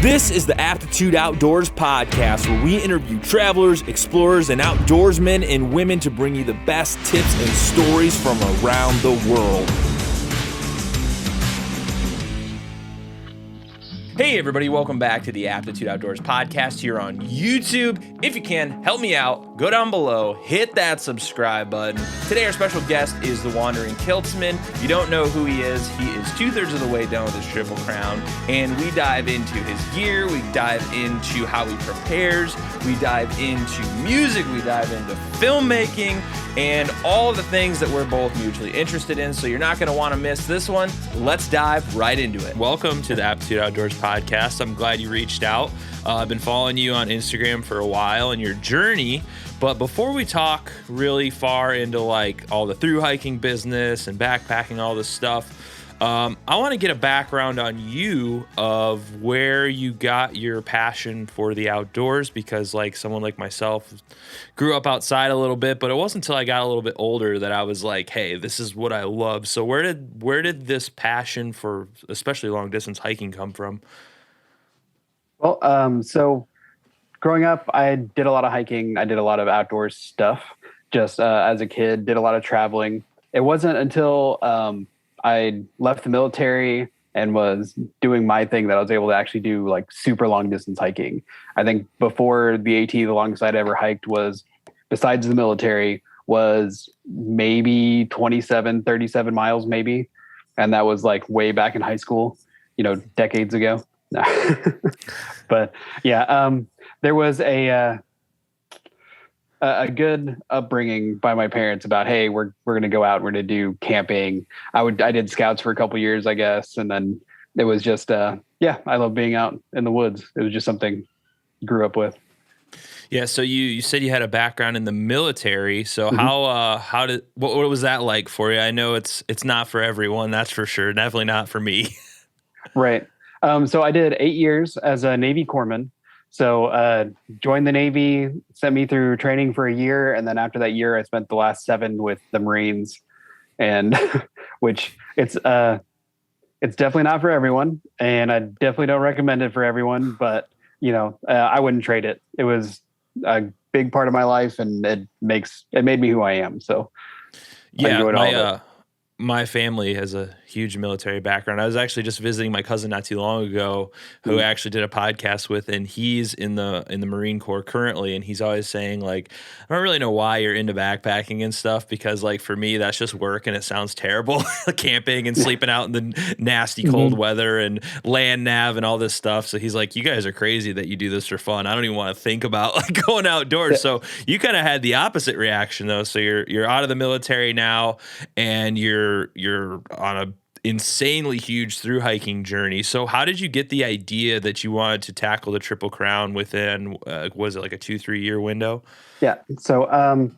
This is the Aptitude Outdoors Podcast, where we interview travelers, explorers, and outdoorsmen and women to bring you the best tips and stories from around the world. Hey everybody, welcome back to the Aptitude Outdoors Podcast here on YouTube. If you can, help me out, go down below, hit that subscribe button. Today our special guest is the Wandering Kiltsman. If you don't know who he is 2/3 of the way done with his Triple Crown, and we dive into his gear, we dive into how he prepares, we dive into music, we dive into filmmaking, and all of the things that we're both mutually interested in, so you're not going to want to miss this one. Let's dive right into it. Welcome to the Aptitude Outdoors Podcast. I'm glad you reached out. I've been following you on Instagram for a while and your journey, but before we talk really far into like all the thru-hiking business and backpacking, all this stuff, I want to get a background on you of where you got your passion for the outdoors, because like someone like myself grew up outside a little bit, but it wasn't until I got a little bit older that I was like, hey, this is what I love. So where did this passion for especially long distance hiking come from? Well, so growing up, I did a lot of hiking. I did a lot of outdoors stuff just as a kid, did a lot of traveling. It wasn't until I left the military and was doing my thing that I was able to actually do like super long distance hiking. I think before the AT, the longest I'd ever hiked was, besides the military, was maybe 37 miles maybe. And that was like way back in high school, decades ago. But yeah, there was a good upbringing by my parents about, hey, we're going to go out, we're going to do camping. I did scouts for a couple years, I guess. And then it was just, I love being out in the woods. It was just something I grew up with. Yeah. So you said you had a background in the military. So Mm-hmm. what was that like for you? I know it's not for everyone. That's for sure. Definitely not for me. Right. So I did 8 years as a Navy corpsman. So joined the Navy, sent me through training for a year. And then after that year, I spent the last 7 with the Marines, and which it's definitely not for everyone. And I definitely don't recommend it for everyone, but I wouldn't trade it. It was a big part of my life, and it made me who I am. So I enjoyed all of it. My family has a huge military background. I was actually just visiting my cousin not too long ago, who I actually did a podcast with, and he's in the Marine Corps currently, and he's always saying like, I don't really know why you're into backpacking and stuff, because like for me that's just work and it sounds terrible, camping and sleeping out in the nasty cold weather and land nav and all this stuff. So he's like, you guys are crazy that you do this for fun. I don't even want to think about like going outdoors. So you kind of had the opposite reaction though. So you're out of the military now, and you're on a insanely huge thru hiking journey. So how did you get the idea that you wanted to tackle the Triple Crown within, was it like a 2-3 year window? Yeah. So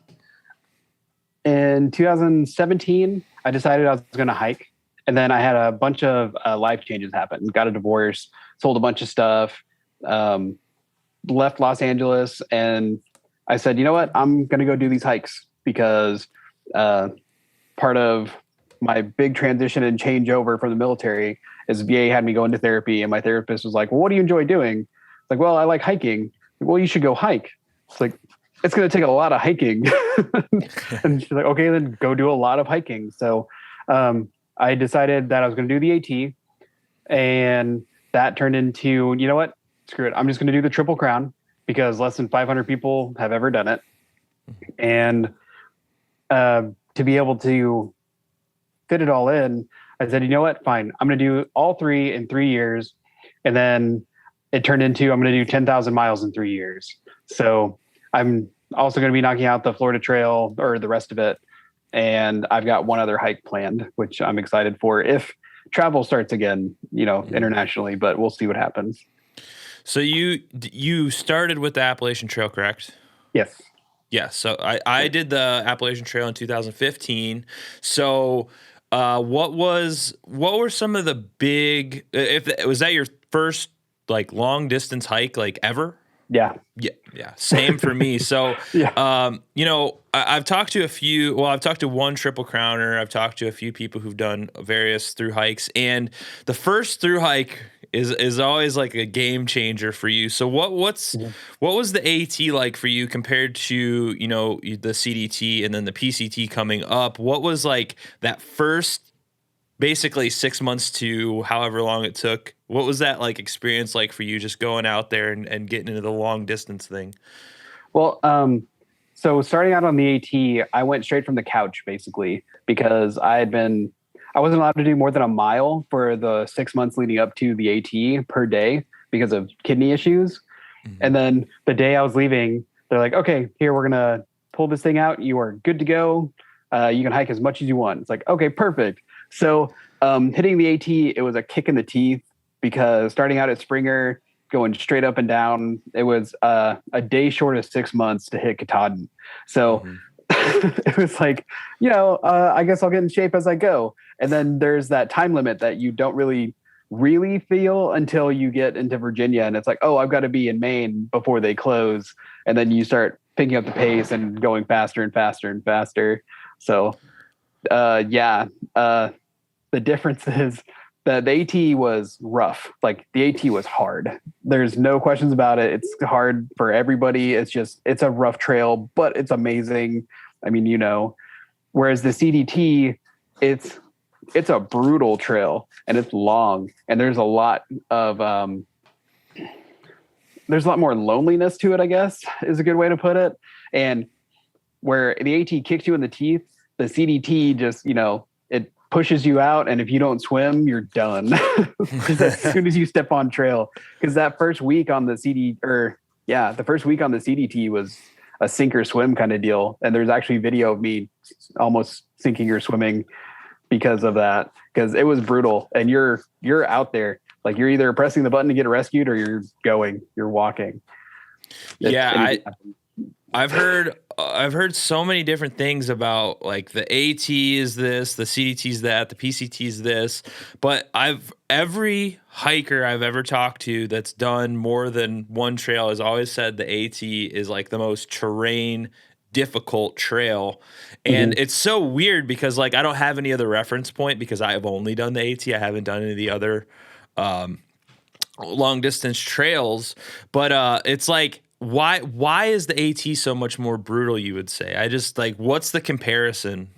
in 2017, I decided I was going to hike. And then I had a bunch of life changes happen. Got a divorce, sold a bunch of stuff, left Los Angeles. And I said, you know what? I'm going to go do these hikes, because part of my big transition and changeover from the military is VA had me go into therapy, and my therapist was like, well, what do you enjoy doing? It's like, well, I like hiking. Well, you should go hike. It's like, it's going to take a lot of hiking. And she's like, okay, then go do a lot of hiking. So I decided that I was going to do the AT, and that turned into, you know what? Screw it. I'm just going to do the Triple Crown, because less than 500 people have ever done it. And to be able to fit it all in, I said, you know what? Fine. I'm going to do all 3 in 3 years. And then it turned into, I'm going to do 10,000 miles in 3 years. So I'm also going to be knocking out the Florida Trail, or the rest of it. And I've got one other hike planned, which I'm excited for if travel starts again, internationally, but we'll see what happens. So you started with the Appalachian Trail, correct? Yes. Yeah. So I did the Appalachian Trail in 2015. So what were some of the big, was that your first like long distance hike like ever? Yeah. Yeah. Same for me. So, Yeah. I've talked to I've talked to one Triple Crowner. I've talked to a few people who've done various thru hikes, and the first thru hike is always like a game changer for you. So what was the AT like for you compared to, the CDT and then the PCT coming up? What was like that first basically 6 months to however long it took? What was that like experience like for you, just going out there and getting into the long distance thing? Well, so starting out on the AT, I went straight from the couch basically because I wasn't allowed to do more than a mile for the 6 months leading up to the AT per day because of kidney issues. Mm-hmm. And then the day I was leaving, they're like, okay, here, we're going to pull this thing out. You are good to go. You can hike as much as you want. It's like, okay, perfect. So hitting the AT, it was a kick in the teeth because starting out at Springer, going straight up and down, it was a day short of 6 months to hit Katahdin. So it was like, I guess I'll get in shape as I go. And then there's that time limit that you don't really feel until you get into Virginia. And it's like, oh, I've got to be in Maine before they close. And then you start picking up the pace and going faster and faster and faster. So the difference is that the AT was rough. Like the AT was hard. There's no questions about it. It's hard for everybody. It's a rough trail, but it's amazing. I mean, whereas the CDT, it's a brutal trail and it's long and there's a lot more loneliness to it, I guess is a good way to put it. And where the AT kicks you in the teeth, the CDT just, it pushes you out. And if you don't swim, you're done. Because as soon as you step on trail, because that first week on the CDT was a sink or swim kind of deal. And there's actually video of me almost sinking or swimming because of that, because it was brutal. And you're out there, like you're either pressing the button to get rescued or you're walking. I've heard so many different things about like the AT is this, the CDT is that, the PCT is this, but every hiker I've ever talked to that's done more than one trail has always said the AT is like the most terrain difficult trail. And it's so weird because like I don't have any other reference point because I have only done the AT. I haven't done any of the other long distance trails, but it's like, why is the AT so much more brutal, you would say? I just like, what's the comparison?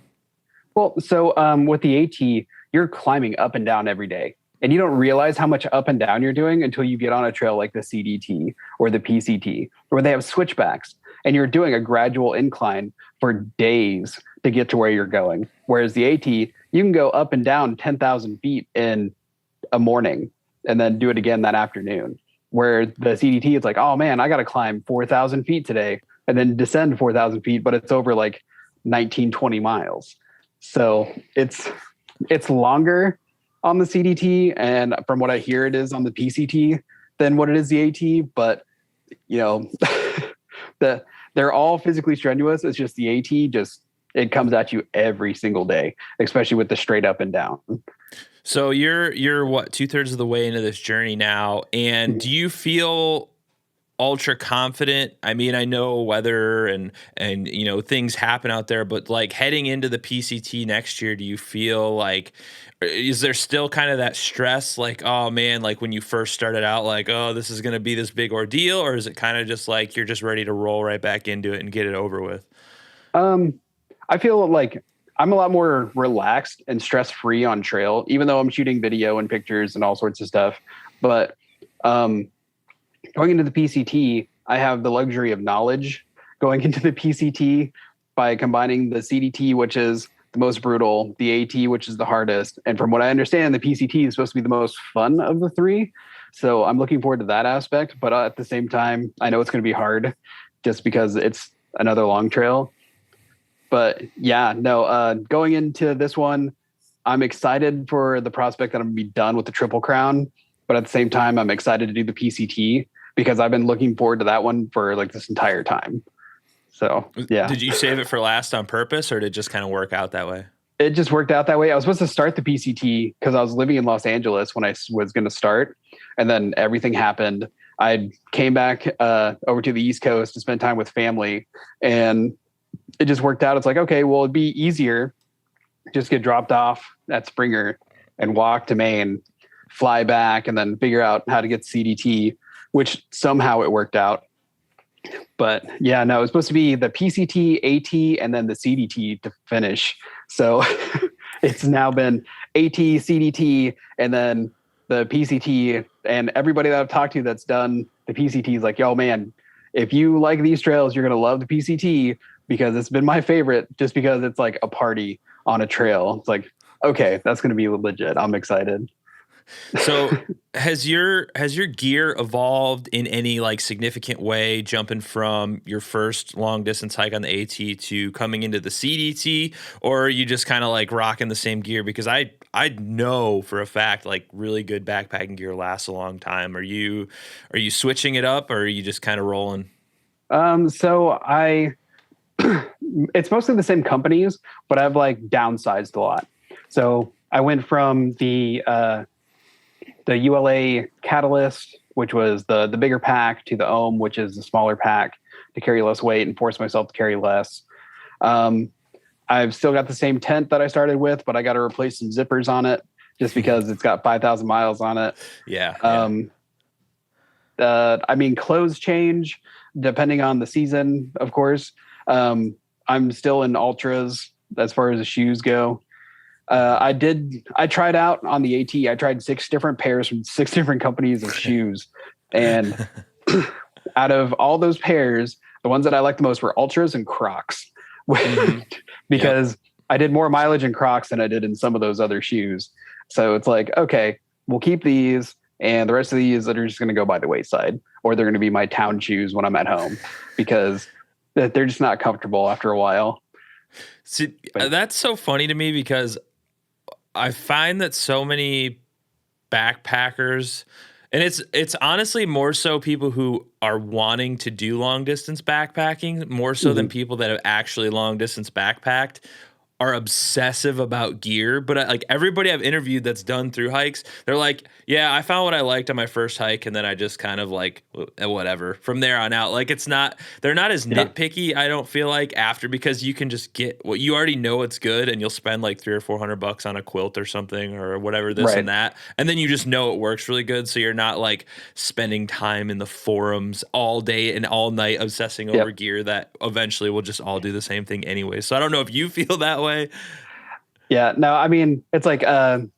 Well, so with the AT, you're climbing up and down every day. And you don't realize how much up and down you're doing until you get on a trail like the CDT or the PCT, where they have switchbacks and you're doing a gradual incline for days to get to where you're going. Whereas the AT, you can go up and down 10,000 feet in a morning and then do it again that afternoon. Where the CDT, it's like, oh man, I got to climb 4,000 feet today and then descend 4,000 feet, but it's over like 19, 20 miles. So it's longer on the CDT. And from what I hear, it is on the PCT than what it is the AT, but they're all physically strenuous. It's just the AT, it comes at you every single day, especially with the straight up and down. So you're what, 2/3 of the way into this journey now, and do you feel ultra confident? I mean, I know weather and things happen out there, but like heading into the PCT next year, do you feel like, is there still kind of that stress, like, oh man, like when you first started out, like, oh, this is going to be this big ordeal, or is it kind of just like you're just ready to roll right back into it and get it over with? I feel like I'm a lot more relaxed and stress-free on trail, even though I'm shooting video and pictures and all sorts of stuff. But going into the PCT, I have the luxury of knowledge going into the PCT by combining the CDT, which is the most brutal, the AT, which is the hardest. And from what I understand, the PCT is supposed to be the most fun of the three. So I'm looking forward to that aspect. But at the same time, I know it's going to be hard just because it's another long trail. But yeah, no, going into this one, I'm excited for the prospect that I'm going to be done with the Triple Crown. But at the same time, I'm excited to do the PCT because I've been looking forward to that one for like this entire time. So, yeah. Did you save it for last on purpose, or did it just kind of work out that way? It just worked out that way. I was supposed to start the PCT because I was living in Los Angeles when I was going to start. And then everything happened. I came back over to the East Coast to spend time with family, and it just worked out. It's like, okay, well, it'd be easier just get dropped off at Springer and walk to Maine, fly back, and then figure out how to get CDT, which somehow it worked out. But yeah, no, it was supposed to be the PCT, AT, and then the CDT to finish. So it's now been AT, CDT, and then the PCT. And everybody that I've talked to that's done the PCT is like, yo, man, if you like these trails, you're going to love the PCT, because it's been my favorite just because it's like a party on a trail. It's like, okay, that's going to be legit. I'm excited. So has your gear evolved in any like significant way, jumping from your first long distance hike on the AT to coming into the CDT, or are you just kind of like rocking the same gear? Because I know for a fact like really good backpacking gear lasts a long time. Are you switching it up, or are you just kind of rolling? So it's mostly the same companies, but I've like downsized a lot. So I went from the ULA Catalyst, which was the bigger pack, to the Ohm, which is the smaller pack, to carry less weight and force myself to carry less. I've still got the same tent that I started with, but I got to replace some zippers on it just because it's got 5,000 miles on it. Yeah. I mean, clothes change depending on the season, of course. I'm still in ultras as far as the shoes go. I tried out on the AT. I tried 6 different pairs from 6 different companies of shoes. And out of all those pairs, the ones that I liked the most were ultras and Crocs, because I did more mileage in Crocs than I did in some of those other shoes. So it's like, okay, we'll keep these, and the rest of these are just going to go by the wayside, or they're going to be my town shoes when I'm at home, because they're just not comfortable after a while. See, that's so funny to me, because I find that so many backpackers, and it's honestly more so people who are wanting to do long distance backpacking, more so than people that have actually long distance backpacked, are obsessive about gear. But like everybody I've interviewed that's done through hikes, they're like, yeah, I found what I liked on my first hike, and then I just kind of like whatever from there on out. Like they're not as nitpicky, I don't feel like, after, because you can just get what you already know it's good, and you'll spend like $300 or $400 on a quilt or something or whatever, this and that, and then you just know it works really good. So you're not like spending time in the forums all day and all night obsessing over gear that eventually will just all do the same thing anyway. So I don't know if you feel that way. Yeah, no, I mean, it's like,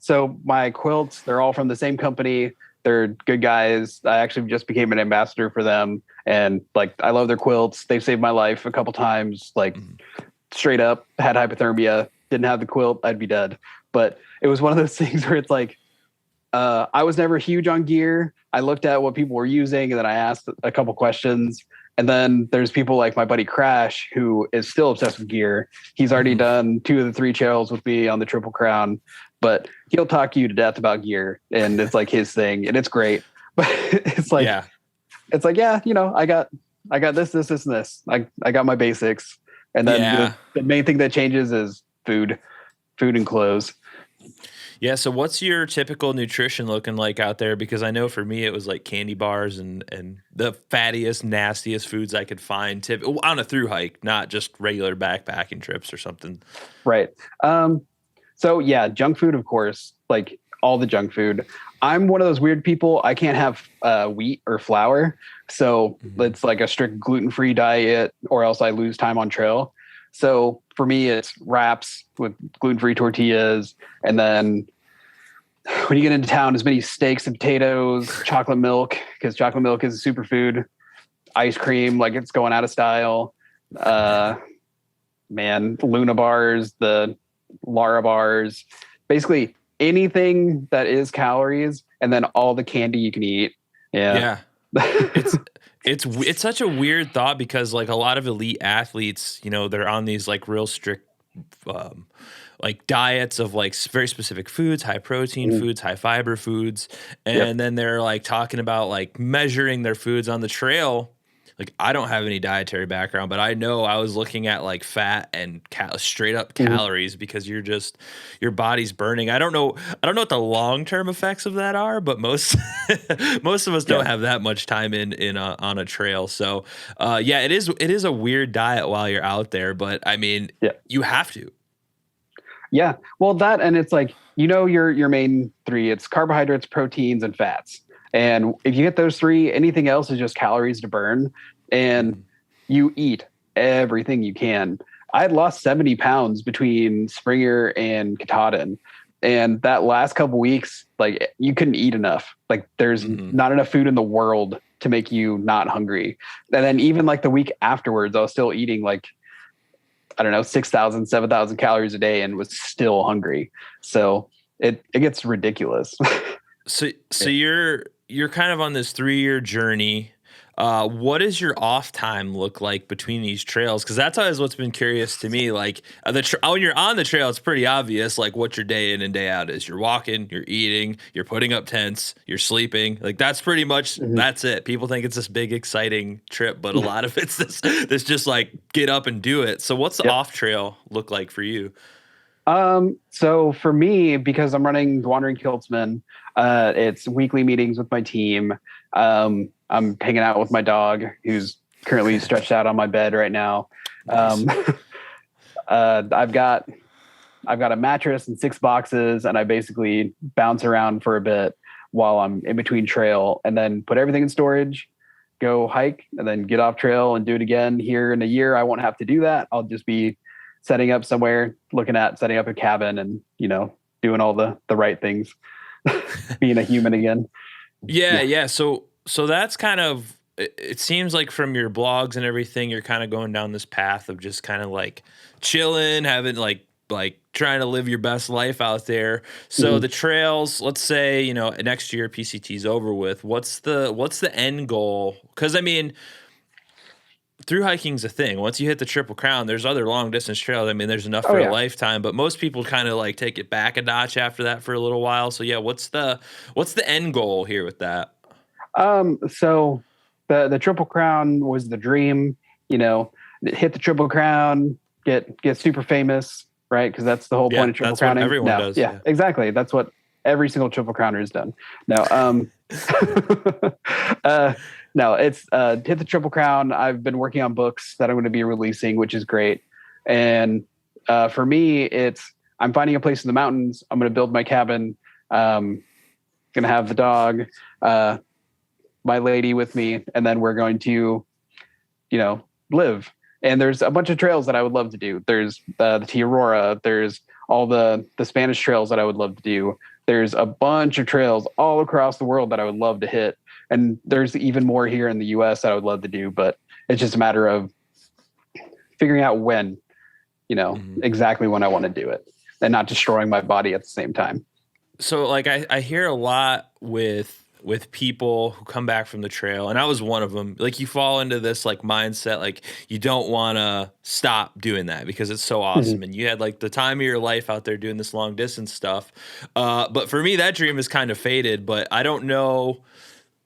so my quilts, they're all from the same company. They're good guys. I actually just became an ambassador for them. And like, I love their quilts. They've saved my life a couple times, like straight up, had hypothermia, didn't have the quilt, I'd be dead. But it was one of those things where it's like, I was never huge on gear. I looked at what people were using, and then I asked a couple questions. And then there's people like my buddy Crash, who is still obsessed with gear. He's already done 2 of the 3 trails with me on the Triple Crown, but he'll talk you to death about gear, and it's like his thing, and it's great. But it's like, yeah, you know, I got this, and this. I got my basics. And then the main thing that changes is food and clothes. Yeah, so what's your typical nutrition looking like out there? Because I know for me it was like candy bars and the fattiest, nastiest foods I could find on a thru hike, not just regular backpacking trips or something. Right. So yeah, junk food, of course, like all the junk food. I'm one of those weird people. I can't have wheat or flour. So it's like a strict gluten-free diet, or else I lose time on trail. So for me, it's wraps with gluten-free tortillas. And then when you get into town, as many steaks and potatoes, chocolate milk, because chocolate milk is a superfood, ice cream, like it's going out of style. Luna bars, the Lara bars, basically anything that is calories, and then all the candy you can eat. Yeah. It's such a weird thought, because like a lot of elite athletes, you know, they're on these like real strict like diets of like very specific foods, high protein foods, high fiber foods. And then they're like talking about like measuring their foods on the trail. like I don't have any dietary background, but I know I was looking at like fat and straight up calories because your body's burning. I don't know what the long-term effects of that are, but most most of us don't have that much time on a trail. So yeah, it is a weird diet while you're out there, but I mean, you have to. Yeah. Well, that, and it's like, your main three, it's carbohydrates, proteins, and fats. And if you get those three, anything else is just calories to burn, and you eat everything you can. I had lost 70 pounds between Springer and Katahdin. And that last couple weeks, like you couldn't eat enough. Like there's not enough food in the world to make you not hungry. And then even like the week afterwards, I was still eating like, I don't know, 6,000, 7,000 calories a day and was still hungry. So it gets ridiculous. So you're kind of on this 3-year journey. What does your off time look like between these trails? Because that's always what's been curious to me. Like when you're on the trail, it's pretty obvious like what your day in and day out is. You're walking, you're eating, you're putting up tents, you're sleeping. Like that's pretty much that's it. People think it's this big exciting trip, but a lot of it's this just like get up and do it. So what's the off trail look like for you? So for me, because I'm running the Wandering Kiltsman, it's weekly meetings with my team. I'm hanging out with my dog, who's currently stretched out on my bed right now. Nice. I've got a mattress and 6 boxes, and I basically bounce around for a bit while I'm in between trail, and then put everything in storage, go hike, and then get off trail and do it again. Here in a year, I won't have to do that. I'll just be setting up somewhere, looking at setting up a cabin, and doing all the right things, being a human again. Yeah. So that's kind of, it seems like from your blogs and everything, you're kind of going down this path of just kind of like chilling, having like trying to live your best life out there. So the trails, let's say, next year PCT's over with, what's the end goal? Because I mean, through hiking's a thing. Once you hit the Triple Crown, there's other long distance trails. I mean, there's enough for a lifetime, but most people kind of like take it back a notch after that for a little while. So yeah, what's the end goal here with that? So the Triple Crown was the dream, hit the Triple Crown, get super famous, right? Because that's the whole point of Triple Crowning. Everyone does. Yeah, exactly. That's what every single Triple Crowner has done. No, no, it's hit the Triple Crown. I've been working on books that I'm going to be releasing, which is great. And for me, I'm finding a place in the mountains. I'm going to build my cabin. Going to have the dog, my lady with me, and then we're going to, live. And there's a bunch of trails that I would love to do. There's the T Aurora. There's all the Spanish trails that I would love to do. There's a bunch of trails all across the world that I would love to hit. And there's even more here in the US that I would love to do, but it's just a matter of figuring out when, exactly when I want to do it and not destroying my body at the same time. So like I hear a lot with people who come back from the trail, and I was one of them. Like you fall into this like mindset, like you don't want to stop doing that because it's so awesome. And you had like the time of your life out there doing this long distance stuff. But for me, that dream is kind of faded, but I don't know.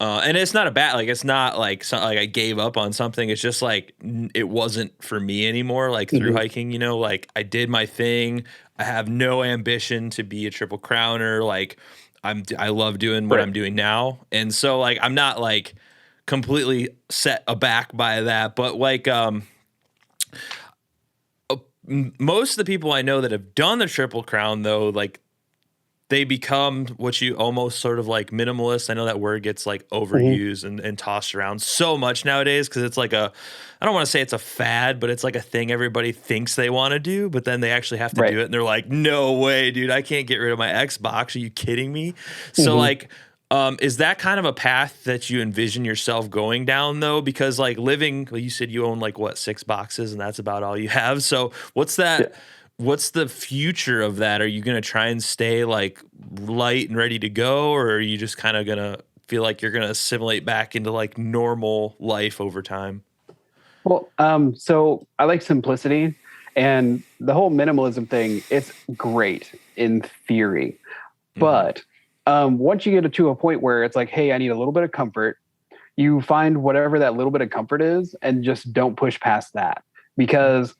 And it's not it's not like I gave up on something. It's just like, it wasn't for me anymore. Like through hiking, like I did my thing. I have no ambition to be a Triple Crowner. Like I love doing what I'm doing now. And so like, I'm not like completely set aback by that, but like, most of the people I know that have done the Triple Crown though, like they become what you almost sort of like minimalist. I know that word gets like overused and tossed around so much nowadays because it's like I don't want to say it's a fad, but it's like a thing everybody thinks they want to do, but then they actually have to do it. And they're like, no way, dude, I can't get rid of my Xbox. Are you kidding me? So like, is that kind of a path that you envision yourself going down though? Because like living, you said you own like 6 boxes and that's about all you have. So what's that? Yeah. What's the future of that? Are you going to try and stay like light and ready to go? Or are you just kind of going to feel like you're going to assimilate back into like normal life over time? Well, so I like simplicity, and the whole minimalism thing, it's great in theory. But once you get to a point where it's like, hey, I need a little bit of comfort, you find whatever that little bit of comfort is and just don't push past that. Because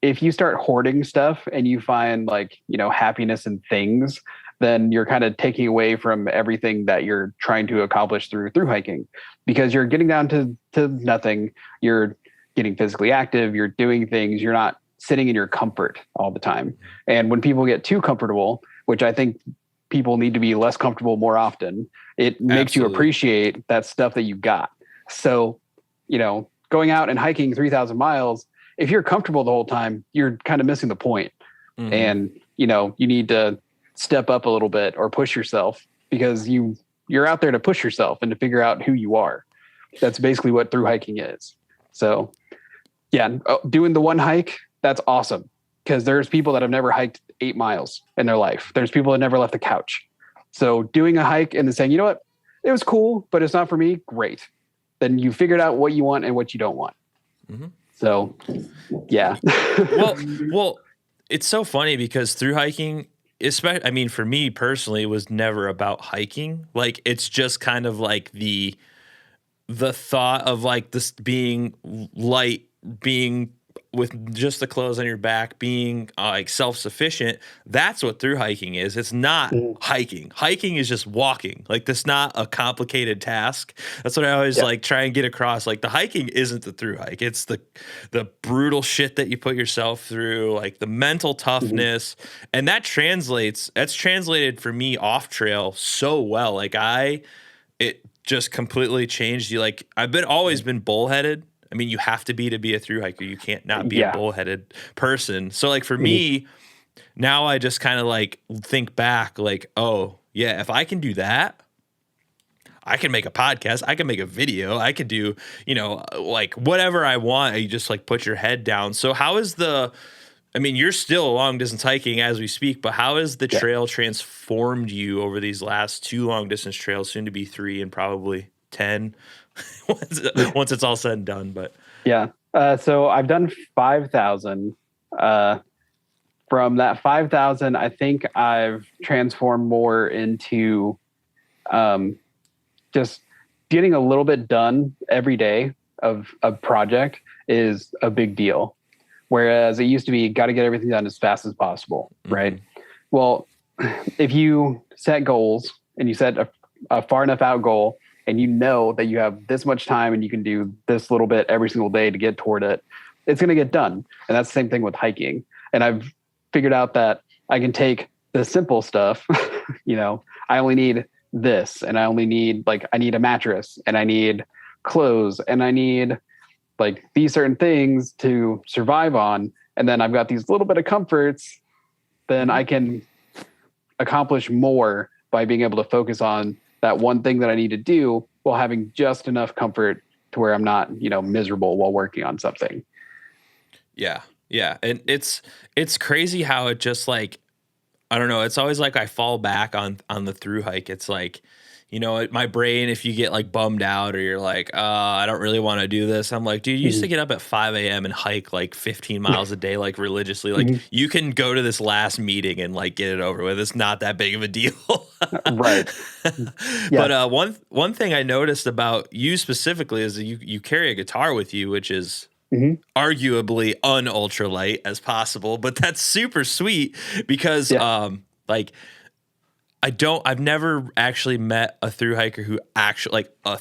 if you start hoarding stuff and you find like, happiness in things, then you're kind of taking away from everything that you're trying to accomplish through hiking, because you're getting down to nothing. You're getting physically active. You're doing things. You're not sitting in your comfort all the time. And when people get too comfortable, which I think people need to be less comfortable more often, it makes you appreciate that stuff that you got. So, going out and hiking 3,000 miles, if you're comfortable the whole time, you're kind of missing the point. Mm-hmm. And, you need to step up a little bit or push yourself, because you're out there to push yourself and to figure out who you are. That's basically what thru hiking is. So yeah, doing the one hike, that's awesome, because there's people that have never hiked 8 miles in their life. There's people that never left the couch. So doing a hike and then saying, you know what, it was cool, but it's not for me. Great. Then you figured out what you want and what you don't want. Mm-hmm. So yeah. well, it's so funny because thru hiking, especially, I mean, for me personally, it was never about hiking. Like, it's just kind of like the thought of like this being light, being with just the clothes on your back, being like self-sufficient. That's what thru hiking is. It's not hiking. Hiking is just walking. Like, that's not a complicated task. That's what I always like try and get across. Like, the hiking isn't the thru hike. It's the brutal shit that you put yourself through, like the mental toughness. And that's translated for me off trail so well. Like, it just completely changed you. Like, I've always been bullheaded. I mean, you have to be a thru hiker. You can't not be a bullheaded person. So like for me, now I just kind of like think back like, oh yeah, if I can do that, I can make a podcast. I can make a video. I could do, like whatever I want. You just like put your head down. So how is you're still long distance hiking as we speak, but how has the trail transformed you over these last 2 long distance trails, soon to be 3 and probably 10? once it's all said and done. But so I've done 5,000. From that 5,000, I think I've transformed more into just getting a little bit done every day of a project is a big deal. Whereas it used to be, got to get everything done as fast as possible, right? Well, if you set goals and you set a far enough out goal, and you know that you have this much time and you can do this little bit every single day to get toward it, it's going to get done. And that's the same thing with hiking. And I've figured out that I can take the simple stuff, I only need this, and I only need I need a mattress, and I need clothes, and I need like these certain things to survive on. And then I've got these little bit of comforts, then I can accomplish more by being able to focus on that one thing that I need to do while having just enough comfort to where I'm not, miserable while working on something. Yeah. Yeah. And it's crazy how it just like, I don't know. It's always like I fall back on the thru hike. It's like, my brain, if you get like bummed out or you're like, I don't really want to do this. I'm like, dude, you used to get up at 5 a.m. and hike like 15 miles a day, like religiously. Like you can go to this last meeting and like get it over with. It's not that big of a deal. Right. But one thing I noticed about you specifically is that you carry a guitar with you, which is arguably ultralight as possible, but that's super sweet because I've never actually met a thru hiker who actually like a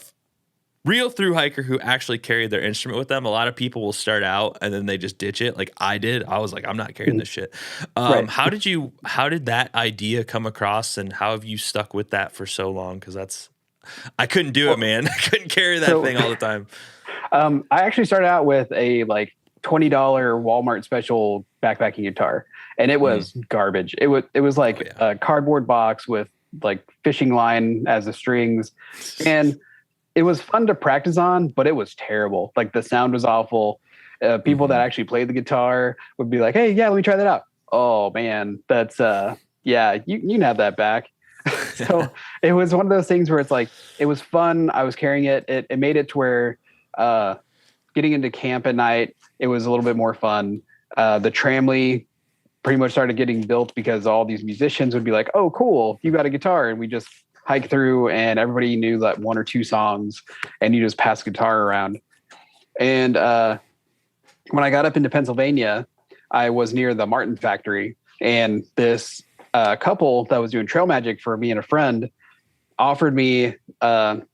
real thru hiker who actually carried their instrument with them. A lot of people will start out and then they just ditch it. Like I did. I was like, I'm not carrying this shit. Right. How did that idea come across, and how have you stuck with that for so long? Cause I couldn't do it, man. I couldn't carry that thing all the time. I actually started out with a like $20 Walmart special backpacking guitar, and it was garbage. It was like a cardboard box with like fishing line as the strings, and it was fun to practice on, but it was terrible. Like the sound was awful. People that actually played the guitar would be like, "Hey, yeah, let me try that out." Oh man, that's you can have that back. So it was one of those things where it's like, it was fun. I was carrying it. It made it to where getting into camp at night, it was a little bit more fun. The tramley pretty much started getting built because all these musicians would be like, "Oh, cool, you got a guitar," and we just hike through, and everybody knew like one or two songs, and you just pass the guitar around. And when I got up into Pennsylvania, I was near the Martin factory, and this couple that was doing trail magic for me and a friend offered me the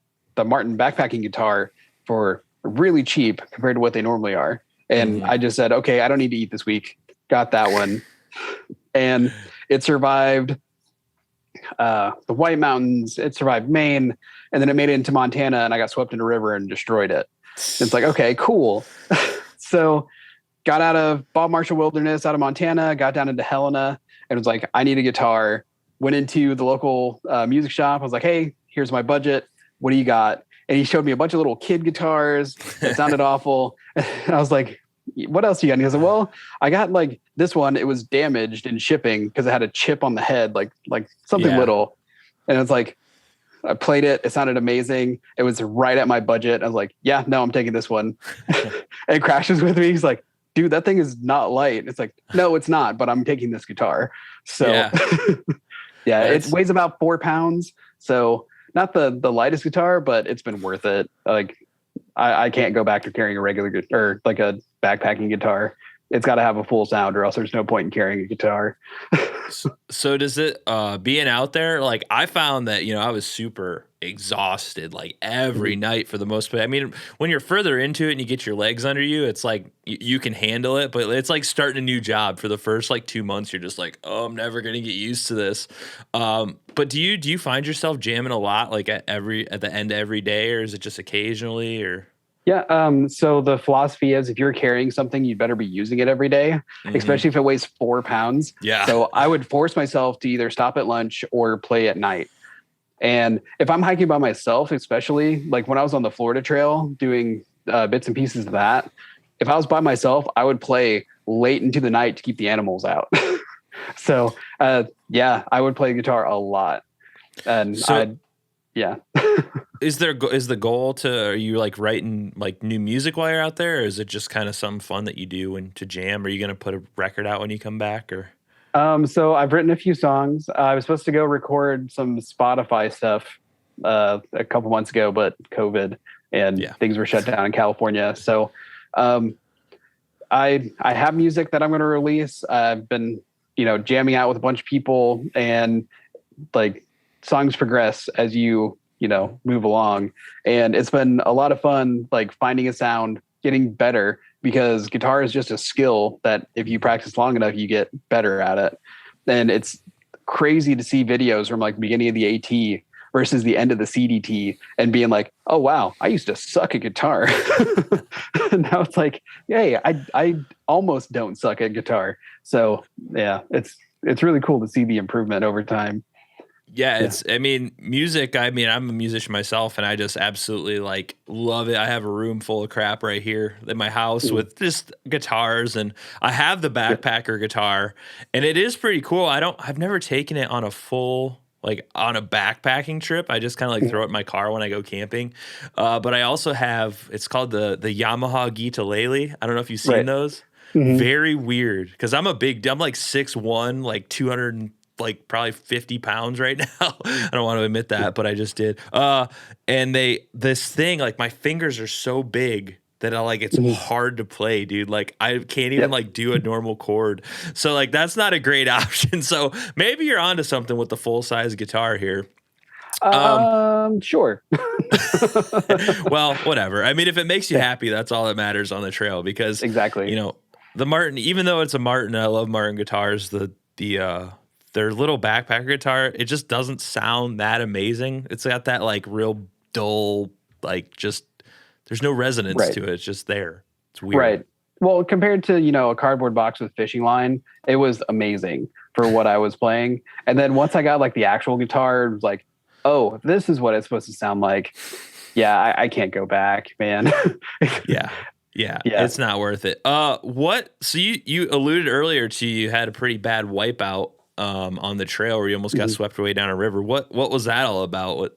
Martin backpacking guitar for really cheap compared to what they normally are. And I just said, okay, I don't need to eat this week. Got that one. And it survived the White Mountains. It survived Maine. And then it made it into Montana, and I got swept in a river and destroyed it. It's like, okay, cool. So got out of Bob Marshall Wilderness out of Montana, got down into Helena, and was like, I need a guitar. Went into the local music shop. I was like, hey, here's my budget. What do you got? And he showed me a bunch of little kid guitars that sounded awful. And I was like, what else do you got? And he goes, well, I got like this one. It was damaged in shipping because it had a chip on the head, like something little. And it's like, I played it. It sounded amazing. It was right at my budget. I was like, yeah, no, I'm taking this one. And crashes with me. He's like, dude, that thing is not light. It's like, no, it's not, but I'm taking this guitar. So yeah, it weighs about 4 pounds. So not the lightest guitar, but it's been worth it. Like I can't go back to carrying a regular or like a backpacking guitar. It's got to have a full sound, or else there's no point in carrying a guitar. So does it, being out there, like I found that, I was super exhausted like every night for the most part. I mean, when you're further into it and you get your legs under you, it's like you can handle it, but it's like starting a new job. For the first like 2 months, you're just like, oh, I'm never going to get used to this. But do you find yourself jamming a lot, like at the end of every day, or is it just occasionally, or? Yeah. So the philosophy is, if you're carrying something, you'd better be using it every day, especially if it weighs 4 pounds. Yeah. So I would force myself to either stop at lunch or play at night. And if I'm hiking by myself, especially like when I was on the Florida Trail doing bits and pieces of that, if I was by myself, I would play late into the night to keep the animals out. So yeah, I would play guitar a lot. And Is the goal are you like writing like new music while you're out there, or is it just kind of some fun that you do to jam? Are you going to put a record out when you come back, or? So I've written a few songs. I was supposed to go record some Spotify stuff a couple months ago, but COVID and things were shut down in California. So I have music that I'm going to release. I've been, jamming out with a bunch of people, and like songs progress as you move along. And it's been a lot of fun, like finding a sound, getting better, because guitar is just a skill that if you practice long enough, you get better at it. And it's crazy to see videos from like beginning of the AT versus the end of the CDT and being like, oh, wow, I used to suck at guitar. And now it's like, hey, I almost don't suck at guitar. So yeah, it's really cool to see the improvement over time. Yeah, music. I'm a musician myself, and I just absolutely like love it. I have a room full of crap right here in my house with just guitars, and I have the backpacker guitar, and it is pretty cool. I've never taken it on a full, like on a backpacking trip. I just kind of like throw it in my car when I go camping. But I also have, it's called the Yamaha Guitalele. I don't know if you've seen those. Very weird, because I'm like 6'1", like 200 like probably 50 pounds right now. I don't want to admit that, but I just did. And this thing, like my fingers are so big that it's hard to play, dude. Like I can't even like do a normal chord. So like, that's not a great option. So maybe you're onto something with the full size guitar here. Sure. Well, whatever. I mean, if it makes you happy, that's all that matters on the trail, because exactly, the Martin, even though it's a Martin, I love Martin guitars, their little backpacker guitar, it just doesn't sound that amazing. It's got that like real dull, like just there's no resonance to it. It's just there. It's weird. Right. Well, compared to, a cardboard box with fishing line, it was amazing for what I was playing. And then once I got like the actual guitar, it was like, oh, this is what it's supposed to sound like. Yeah, I can't go back, man. Yeah, it's not worth it. So you alluded earlier to, you had a pretty bad wipeout on the trail where you almost got swept away down a river. What was that all about?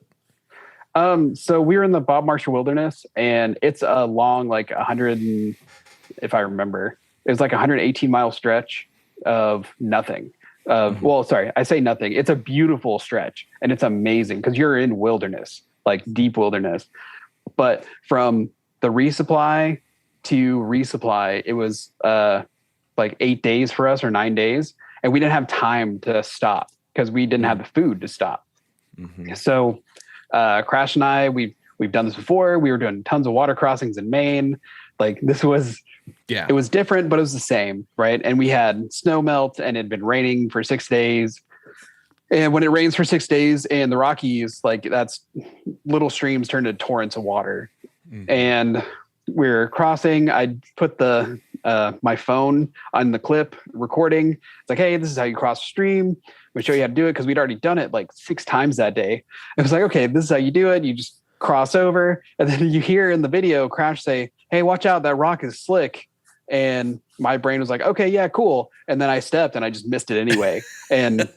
So we were in the Bob Marshall Wilderness, and it's a long, like 100, if I remember, it was like 118-mile stretch of nothing. Well, sorry, I say nothing. It's a beautiful stretch and it's amazing because you're in wilderness, like deep wilderness. But from the resupply to resupply, it was like 8 days for us or 9 days. And we didn't have time to stop because we didn't have the food to stop. Mm-hmm. So Crash and I, we've done this before. We were doing tons of water crossings in Maine. Like this was, it was different, but it was the same, right? And we had snow melt and it had been raining for 6 days. And when it rains for 6 days in the Rockies, like that's little streams turn to torrents of water. Mm-hmm. And we're crossing. I put the my phone on the clip recording. It's like, hey, this is how you cross the stream. We show you how to do it because we'd already done it like 6 times that day. It was like, okay, this is how you do it. You just cross over. And then you hear in the video Crash say, hey, watch out, that rock is slick. And my brain was like, okay, yeah, cool. And then I stepped and I just missed it anyway and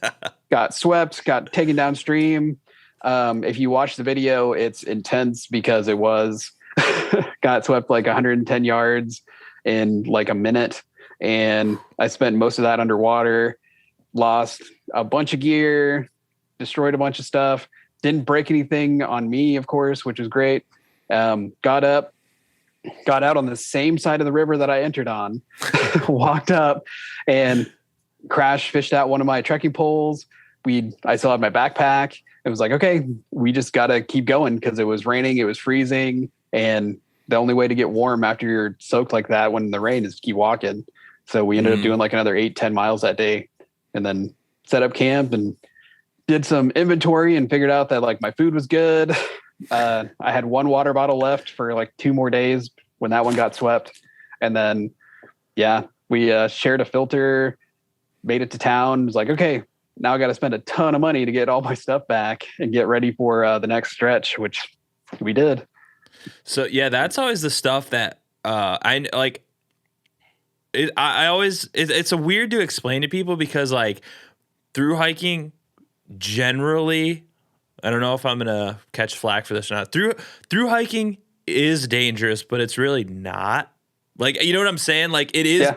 got swept, got taken downstream. If you watch the video, it's intense because it was got swept like 110 yards in like a minute. And I spent most of that underwater, lost a bunch of gear, destroyed a bunch of stuff, didn't break anything on me, of course, which was great. Got out on the same side of the river that I entered on, walked up and Crash fished out one of my trekking poles. I still had my backpack. It was like, okay, we just got to keep going because it was raining, it was freezing. And the only way to get warm after you're soaked like that when the rain is to keep walking. So we ended up doing like another 8-10 miles that day and then set up camp and did some inventory and figured out that like my food was good. I had one water bottle left for like 2 more days when that one got swept. And then, we shared a filter, made it to town. It was like, okay, now I got to spend a ton of money to get all my stuff back and get ready for the next stretch, which we did. So yeah, that's always the stuff that I like. It's a weird to explain to people because like through hiking generally, I don't know if I'm gonna catch flack for this or not. Through hiking is dangerous, but it's really not. Like, you know what I'm saying? Like it is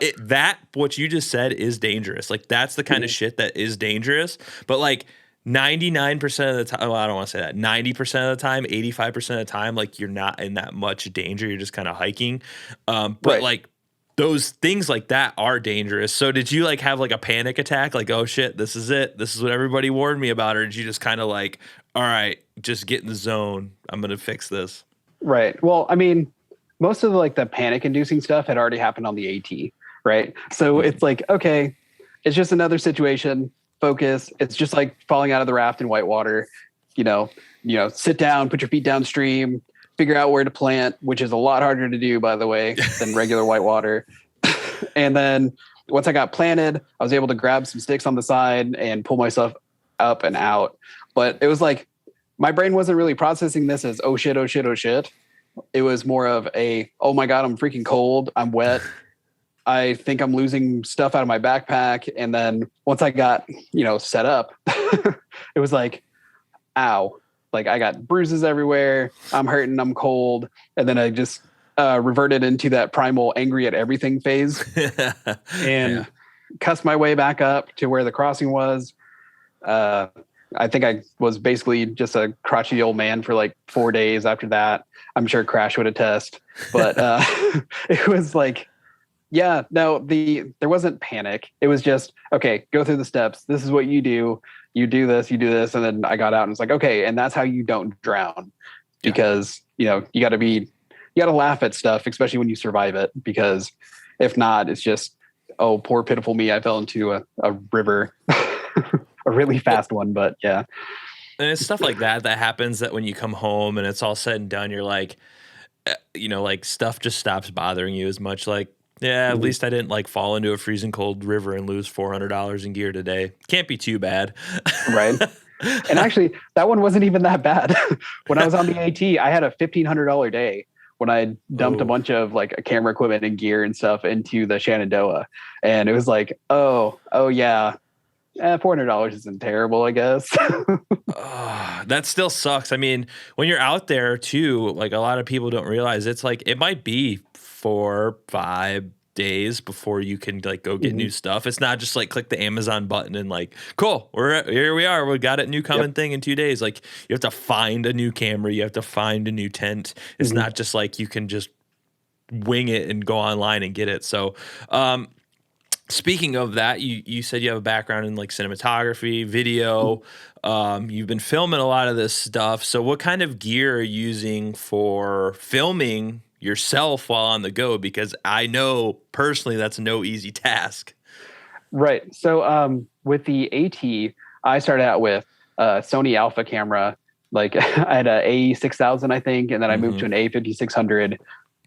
what you just said is dangerous. Like that's the kind of shit that is dangerous. But like 99% of the time, well, I don't want to say that. 90% of the time, 85% of the time, like you're not in that much danger. You're just kind of hiking. But like those things like that are dangerous. So did you like have like a panic attack? Like, oh shit, this is it. This is what everybody warned me about. Or did you just kind of like, all right, just get in the zone. I'm going to fix this. Right. Well, I mean, most of like the panic inducing stuff had already happened on the AT. Right. So it's like, okay, it's just another situation. Focus. It's just like falling out of the raft in whitewater, sit down, put your feet downstream, figure out where to plant, which is a lot harder to do, by the way, than regular whitewater. And then once I got planted, I was able to grab some sticks on the side and pull myself up and out. But it was like, my brain wasn't really processing this as, oh shit, oh shit, oh shit. It was more of a, oh my God, I'm freaking cold. I'm wet. I think I'm losing stuff out of my backpack. And then once I got, set up, it was like, ow, like I got bruises everywhere. I'm hurting. I'm cold. And then I just reverted into that primal angry at everything phase and cussed my way back up to where the crossing was. I think I was basically just a crotchety old man for like 4 days after that. I'm sure Crash would attest, but it was like, there wasn't panic. It was just, okay, go through the steps. This is what you do. You do this, you do this. And then I got out and it's like, okay. And that's how you don't drown because, you got to laugh at stuff, especially when you survive it, because if not, it's just, oh, poor pitiful me. I fell into a river, a really fast one, but yeah. And it's stuff like that happens that when you come home and it's all said and done, you're like, like stuff just stops bothering you as much. Like, yeah, at least I didn't like fall into a freezing cold river and lose $400 in gear today. Can't be too bad. Right. And actually, that one wasn't even that bad. When I was on the AT, I had a $1,500 day when I dumped a bunch of like camera equipment and gear and stuff into the Shenandoah. And it was like, oh yeah. $400 isn't terrible, I guess. That still sucks. I mean, when you're out there too, like a lot of people don't realize it's like, it might be $4, $5, days before you can like go get new stuff. It's not just like click the Amazon button and like, cool, here we are. We got a new coming thing in 2 days. Like you have to find a new camera. You have to find a new tent. It's not just like you can just wing it and go online and get it. So, speaking of that, you said you have a background in like cinematography, video. You've been filming a lot of this stuff. So what kind of gear are you using for filming yourself while on the go? Because I know personally that's no easy task. Right. So with the AT, I started out with a Sony Alpha camera. Like I had a A6000, I think, and then I moved to an A5600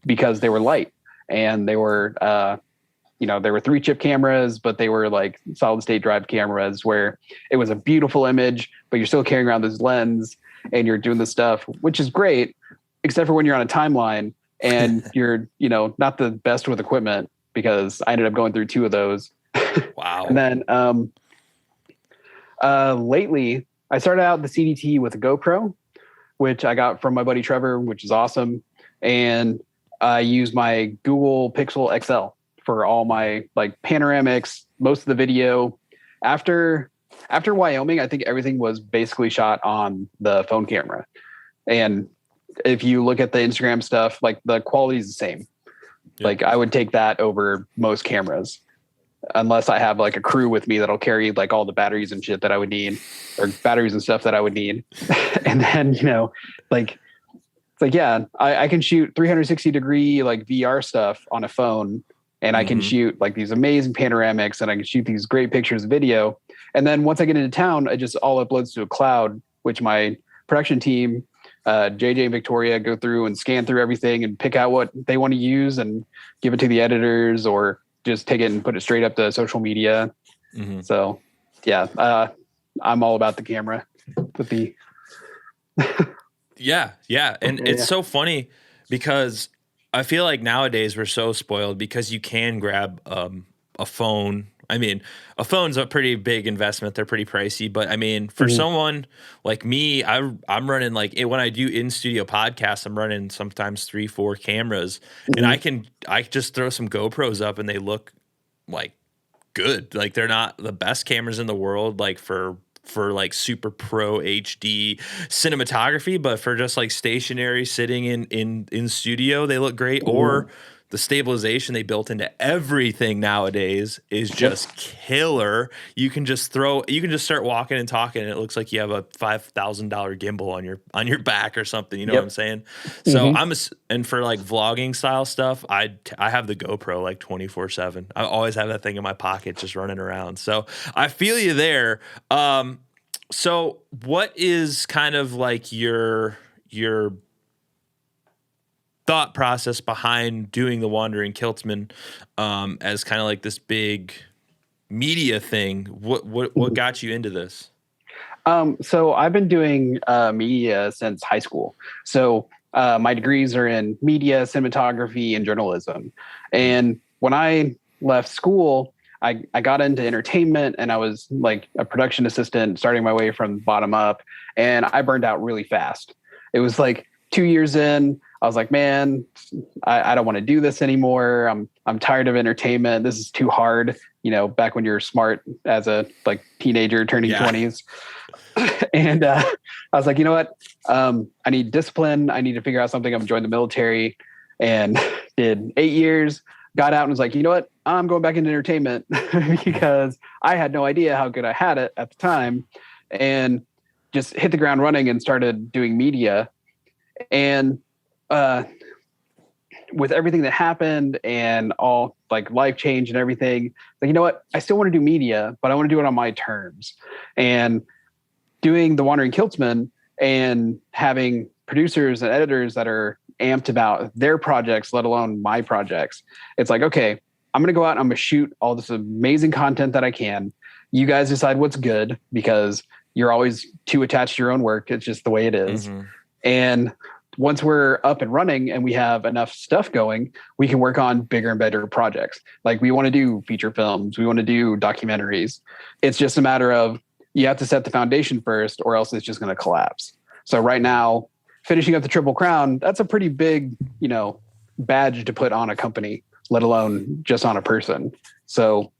because they were light and they were, they were 3-chip cameras, but they were like solid state drive cameras where it was a beautiful image, but you're still carrying around this lens and you're doing this stuff, which is great, except for when you're on a timeline and you're, not the best with equipment, because I ended up going through 2 of those. Wow. And then lately I started out the CDT with a GoPro, which I got from my buddy Trevor, which is awesome. And I use my Google Pixel XL for all my like panoramics, most of the video. After Wyoming, I think everything was basically shot on the phone camera. And if you look at the Instagram stuff, like the quality is the same. Yeah. Like I would take that over most cameras, unless I have like a crew with me that'll carry like all the batteries and shit that I would need, or batteries and stuff that I would need. And then, it's like, yeah, I can shoot 360 degree like VR stuff on a phone, and I can shoot like these amazing panoramics, and I can shoot these great pictures of video. And then once I get into town, I just all uploads to a cloud, which my production team, JJ and Victoria, go through and scan through everything and pick out what they want to use and give it to the editors, or just take it and put it straight up to social media. So yeah, I'm all about the camera with the Yeah. And it's so funny because I feel like nowadays we're so spoiled because you can grab a phone. I mean, a phone's a pretty big investment. They're pretty pricey. But I mean, for someone like me, I'm running like when I do in-studio podcasts, I'm running sometimes 3-4 cameras. And I just throw some GoPros up and they look like good. Like they're not the best cameras in the world, like for like super pro HD cinematography, but for just like stationary sitting in studio, they look great. Or the stabilization they built into everything nowadays is just killer. You can just start walking and talking, and it looks like you have a $5,000 gimbal on your back or something. You know what I'm saying? So and for like vlogging style stuff, I have the GoPro like 24/7. I always have that thing in my pocket, just running around. So I feel you there. So what is kind of like your thought process behind doing the Wandering Kiltsman as kind of like this big media thing? What got you into this? So I've been doing media since high school. So my degrees are in media, cinematography, and journalism. And when I left school, I got into entertainment, and I was like a production assistant, starting my way from bottom up, and I burned out really fast. It was like 2 years in, I was like, man, I don't want to do this anymore. I'm tired of entertainment. This is too hard. Back when you're smart as a like teenager turning 20s. And I was like, you know what? I need discipline. I need to figure out something. I'm going to join the military, and did 8 years, got out and was like, you know what? I'm going back into entertainment because I had no idea how good I had it at the time, and just hit the ground running and started doing media. And with everything that happened and all like life change and everything, like, you know what? I still want to do media, but I want to do it on my terms. And doing the Wandering Kiltsman and having producers and editors that are amped about their projects, let alone my projects. It's like, okay, I'm going to go out and I'm going to shoot all this amazing content that I can. You guys decide what's good, because you're always too attached to your own work. It's just the way it is. And once we're up and running and we have enough stuff going, we can work on bigger and better projects. Like we want to do feature films. We want to do documentaries. It's just a matter of, you have to set the foundation first, or else it's just going to collapse. So right now, finishing up the Triple Crown, that's a pretty big, badge to put on a company. let alone just on a person. So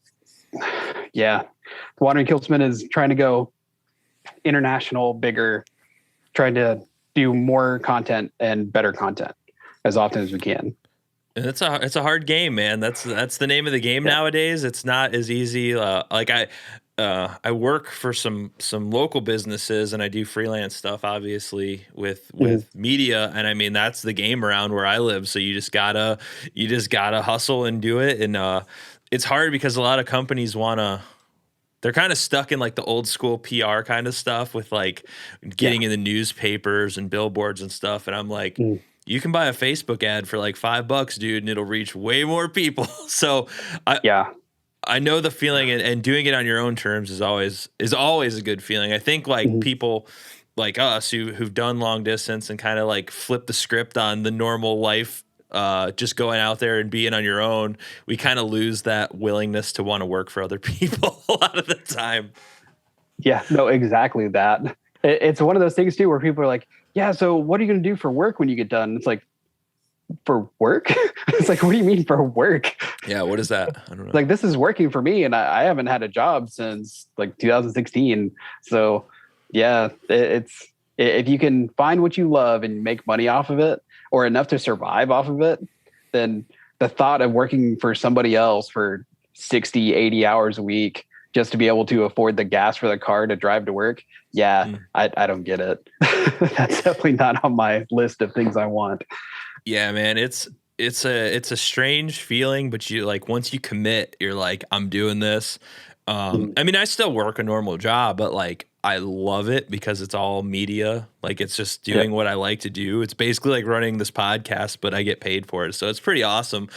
yeah, Wandering Kiltsman is trying to go international, bigger, trying to do more content and better content as often as we can. And it's a hard game, man. That's the name of the game nowadays. It's not as easy. I work for some local businesses, and I do freelance stuff, obviously with media. And I mean, that's the game around where I live. So you just gotta hustle and do it. And it's hard because a lot of companies they're kind of stuck in like the old school PR kind of stuff with like getting in the newspapers and billboards and stuff. And I'm like, you can buy a Facebook ad for like $5, dude, and it'll reach way more people. So I know the feeling, and doing it on your own terms is always a good feeling. I think like people like us who've done long distance and kind of like flip the script on the normal life, just going out there and being on your own, we kind of lose that willingness to want to work for other people a lot of the time. Yeah, no, exactly that. It's one of those things too, where people are like, yeah, so what are you going to do for work when you get done? It's like, for work? It's like, what do you mean for work? Yeah, what is that? I don't know. Like, this is working for me, and I haven't had a job since like 2016. So yeah, it's if you can find what you love and make money off of it, or enough to survive off of it, then the thought of working for somebody else for 60, 80 hours a week just to be able to afford the gas for the car to drive to work. Yeah, I don't get it. That's definitely not on my list of things I want. Yeah, man, it's a strange feeling, but you like, once you commit, you're like, I'm doing this. I mean, I still work a normal job, but like, I love it because it's all media. Like, it's just doing what I like to do. It's basically like running this podcast, but I get paid for it. So it's pretty awesome.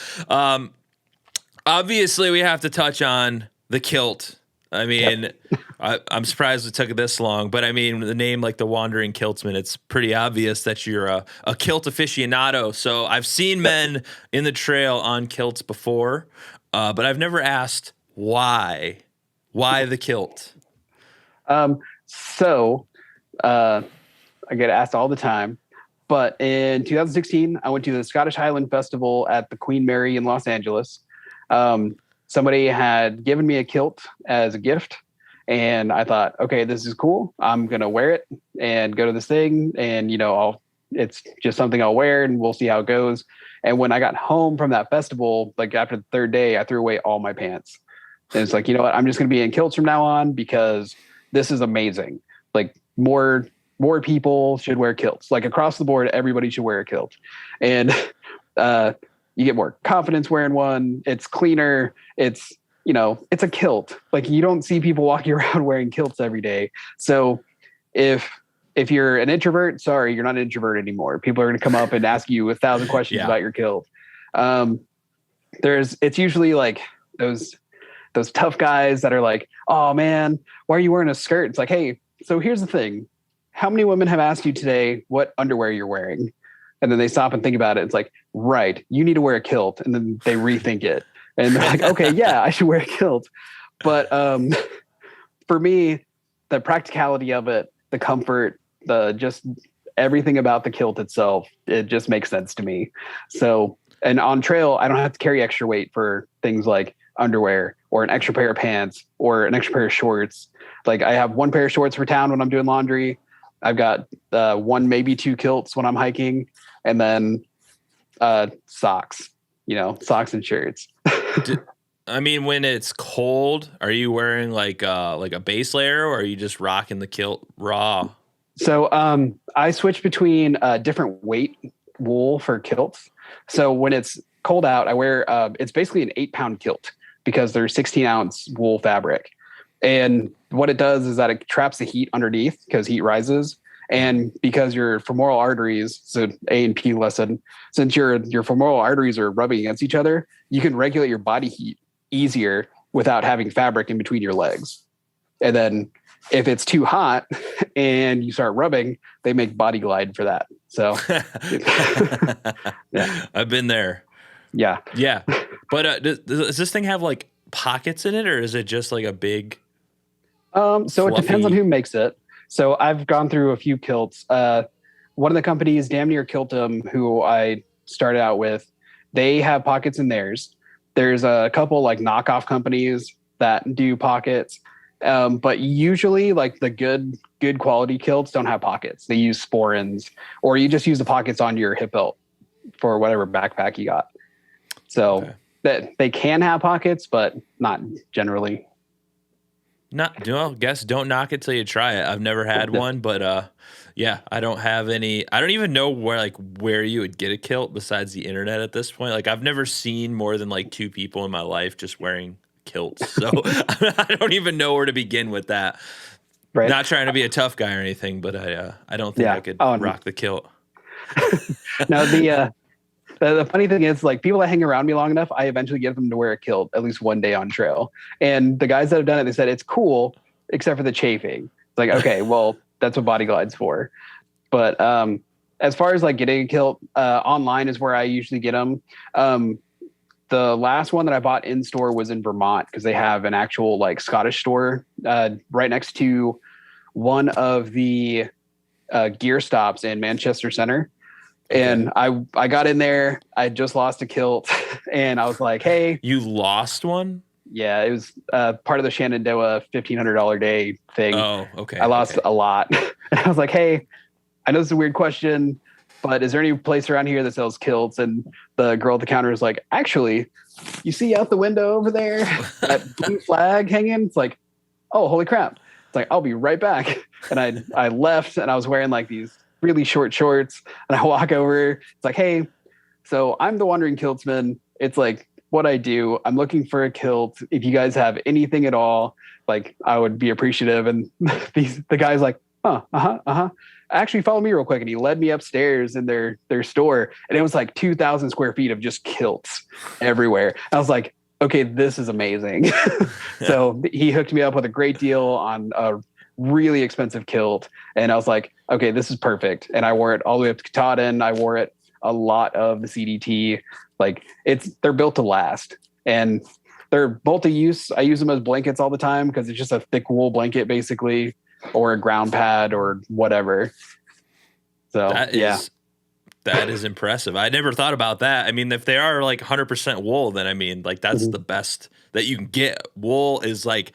Obviously we have to touch on the kilt. I mean, I'm surprised it took this long, but I mean, the name like the Wandering Kiltsman, it's pretty obvious that you're a kilt aficionado. So I've seen men in the trail on kilts before, but I've never asked why the kilt. So I get asked all the time, but in 2016, I went to the Scottish Highland Festival at the Queen Mary in Los Angeles. Somebody had given me a kilt as a gift, and I thought, okay, this is cool. I'm going to wear it and go to this thing, and, it's just something I'll wear, and we'll see how it goes. And when I got home from that festival, like after the third day, I threw away all my pants. And it's like, you know what? I'm just going to be in kilts from now on because this is amazing. Like, more people should wear kilts. Like, across the board, everybody should wear a kilt. And, you get more confidence wearing one. It's cleaner. It's a kilt. Like, you don't see people walking around wearing kilts every day. So if you're an introvert, sorry, you're not an introvert anymore. People are going to come up and ask you 1,000 questions about your kilt. It's usually like those tough guys that are like, oh man, why are you wearing a skirt? It's like, hey, so here's the thing. How many women have asked you today what underwear you're wearing? And then they stop and think about it. It's like, right, you need to wear a kilt. And then they rethink it. And they're like, okay, yeah, I should wear a kilt. But for me, the practicality of it, the comfort, just everything about the kilt itself, it just makes sense to me. So, and on trail, I don't have to carry extra weight for things like underwear or an extra pair of pants or an extra pair of shorts. Like, I have one pair of shorts for town when I'm doing laundry. I've got one, maybe two kilts when I'm hiking, and then socks, socks and shirts. I mean, when it's cold, are you wearing like a base layer, or are you just rocking the kilt raw? So I switch between different weight wool for kilts. So when it's cold out, I wear it's basically an 8-pound kilt because they're 16-ounce wool fabric. And what it does is that it traps the heat underneath because heat rises. And because your femoral arteries, so A and P lesson, since your femoral arteries are rubbing against each other, you can regulate your body heat easier without having fabric in between your legs. And then if it's too hot and you start rubbing, they make Body Glide for that. So yeah, I've been there. Yeah. Yeah. But does this thing have like pockets in it, or is it just like a big so fluffy... It depends on who makes it. So I've gone through a few kilts. One of the companies, Damn Near Kiltum, who I started out with, they have pockets in theirs. There's a couple like knockoff companies that do pockets. But usually like the good quality kilts don't have pockets. They use sporins, or you just use the pockets on your hip belt for whatever backpack you got. So that they can have pockets, but not generally. Guess don't knock it till you try it. I've never had one, but yeah, I don't have any. I don't even know where you would get a kilt besides the internet at this point. Like I've never seen more than like 2 people in my life just wearing kilts. So I don't even know where to begin with that. Right. Not trying to be a tough guy or anything, but I don't think I could rock the kilt. No, the funny thing is, like, people that hang around me long enough, I eventually get them to wear a kilt at least one day on trail. And the guys that have done it, they said it's cool, except for the chafing. It's like, okay, well, that's what Body Glide's for. But as far as like getting a kilt, online is where I usually get them. The last one that I bought in store was in Vermont because they have an actual like Scottish store right next to one of the gear stops in Manchester Center. And I got in there. I just lost a kilt, and I was like, "Hey, you lost one?" Yeah, it was part of the Shenandoah $1,500 day thing. Oh, okay. I lost a lot, and I was like, "Hey, I know this is a weird question, but is there any place around here that sells kilts?" And the girl at the counter was like, "Actually, you see out the window over there that blue flag hanging?" It's like, "Oh, holy crap!" It's like, "I'll be right back." And I left, and I was wearing like these really short shorts, and I walk over. It's like, "Hey, so I'm the Wandering Kiltsman. It's like what I do. I'm looking for a kilt. If you guys have anything at all, like I would be appreciative." And the guy's like, "Actually, follow me real quick." And he led me upstairs in their store, and it was like 2,000 square feet of just kilts everywhere. I was like, "Okay, this is amazing." So he hooked me up with a great deal on a really expensive kilt, and I was like, "Okay, this is perfect." And I wore it all the way up to Katahdin. I wore it a lot of the CDT. Like they're built to last, and they're multi-use. I use them as blankets all the time because it's just a thick wool blanket basically, or a ground pad or whatever. So that is impressive. I never thought about that. I mean, if they are like 100% wool, then I mean, like that's the best that you can get. Wool is like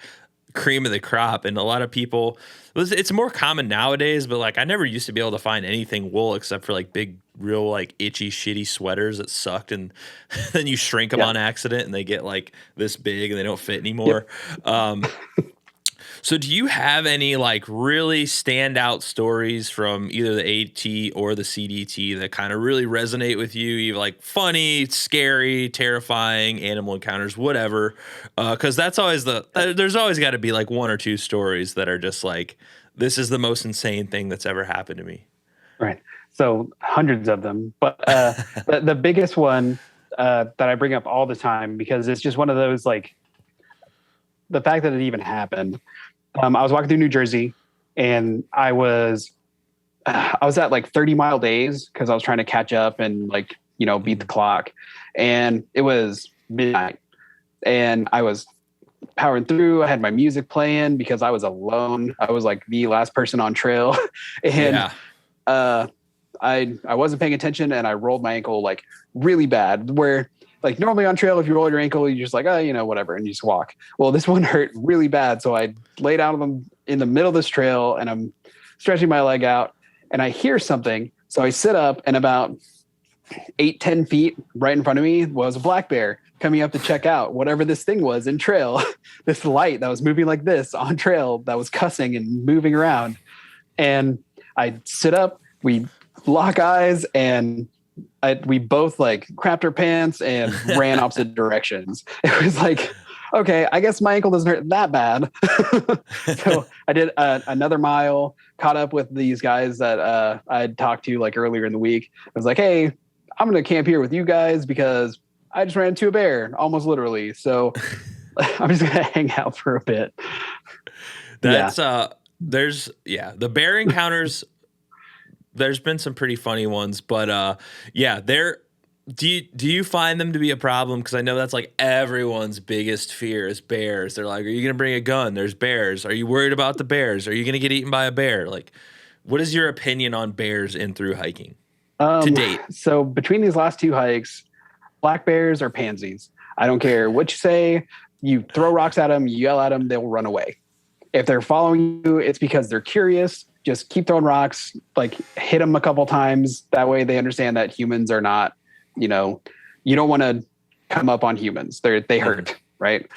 cream of the crop, and a lot of people, it's more common nowadays, but like I never used to be able to find anything wool except for like big, real like itchy, shitty sweaters that sucked, and then you shrink them on accident and they get like this big and they don't fit anymore. So do you have any like really standout stories from either the AT or the CDT that kind of really resonate with you? You're like funny, scary, terrifying, animal encounters, whatever. Cause that's always there's always got to be like 1 or 2 stories that are just like, this is the most insane thing that's ever happened to me. Right. So hundreds of them, but the biggest one that I bring up all the time, because it's just one of those, like, the fact that it even happened. I was walking through New Jersey, and I was at like 30-mile days because I was trying to catch up and like, beat the clock. And it was midnight, and I was powering through. I had my music playing because I was alone. I was like the last person on trail, and I wasn't paying attention, and I rolled my ankle like really bad, where like normally on trail, if you roll your ankle, you're just like, whatever, and you just walk. Well, this one hurt really bad. So I lay down in the middle of this trail, and I'm stretching my leg out, and I hear something. So I sit up, and about 8-10 feet right in front of me was a black bear coming up to check out whatever this thing was in trail. This light that was moving like this on trail that was cussing and moving around. And I sit up, we lock eyes, and we both like crapped our pants and ran opposite directions. It was like, okay, I guess my ankle doesn't hurt that bad. So I did another mile, caught up with these guys that I'd talked to like earlier in the week. I was like, hey, I'm going to camp here with you guys because I just ran into a bear, almost literally. So I'm just going to hang out for a bit. That's the bear encounters. There's been some pretty funny ones, but do you find them to be a problem? Because I know that's like everyone's biggest fear is bears. They're like, are you going to bring a gun? There's bears. Are you worried about the bears? Are you going to get eaten by a bear? Like, what is your opinion on bears in through hiking to date? So between these last 2 hikes, black bears are pansies. I don't care what you say. You throw rocks at them, you yell at them, they'll run away. If they're following you, it's because they're curious. Just keep throwing rocks, like hit them a couple times. That way they understand that humans are not, you don't want to come up on humans. They hurt, right?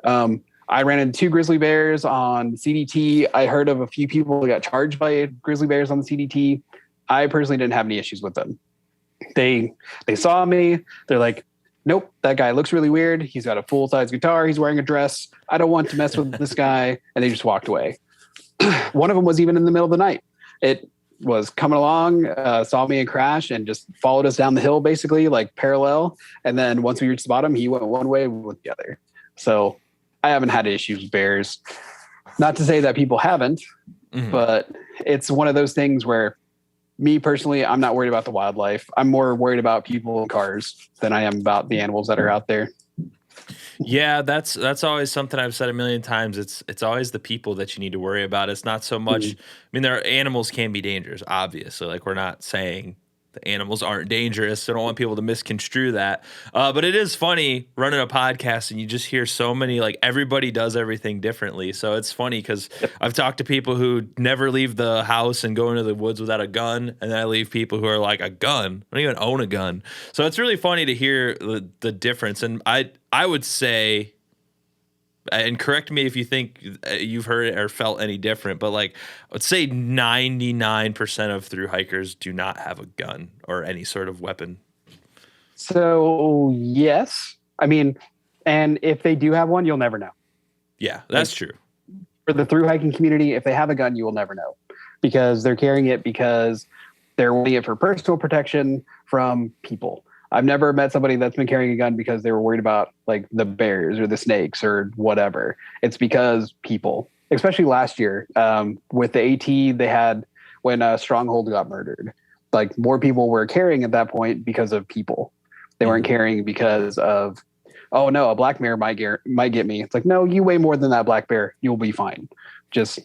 I ran into 2 grizzly bears on CDT. I heard of a few people who got charged by grizzly bears on the CDT. I personally didn't have any issues with them. They saw me. They're like, nope, that guy looks really weird. He's got a full-size guitar. He's wearing a dress. I don't want to mess with this guy. And they just walked away. One of them was even in the middle of the night. It was coming along, saw me and crash, and just followed us down the hill, basically, like parallel. And then once we reached the bottom, he went one way, we went the other. So I haven't had issues with bears. Not to say that people haven't, but it's one of those things where me personally, I'm not worried about the wildlife. I'm more worried about people and cars than I am about the animals that are out there. Yeah, that's always something I've said a million times. It's always the people that you need to worry about. It's not so much. I mean, animals can be dangerous, obviously. Like, we're not saying the animals aren't dangerous. I don't want people to misconstrue that. But it is funny running a podcast and you just hear so many, like, everybody does everything differently. So it's funny because I've talked to people who never leave the house and go into the woods without a gun. And then I leave people who are like, a gun? I don't even own a gun. So it's really funny to hear the difference. And I would say, and correct me if you think you've heard or felt any different, but like, I would say 99% of thru hikers do not have a gun or any sort of weapon. So yes, I mean, and if they do have one, you'll never know. Yeah, that's true. For the thru hiking community, if they have a gun, you will never know because they're carrying it because they're wanting it for personal protection from people. I've never met somebody that's been carrying a gun because they were worried about like the bears or the snakes or whatever. It's because people, especially last year with the AT they had when Stronghold got murdered, like more people were carrying at that point because of people. They weren't carrying because of, oh no, a black bear might get me. It's like, no, you weigh more than that black bear. You'll be fine. Just,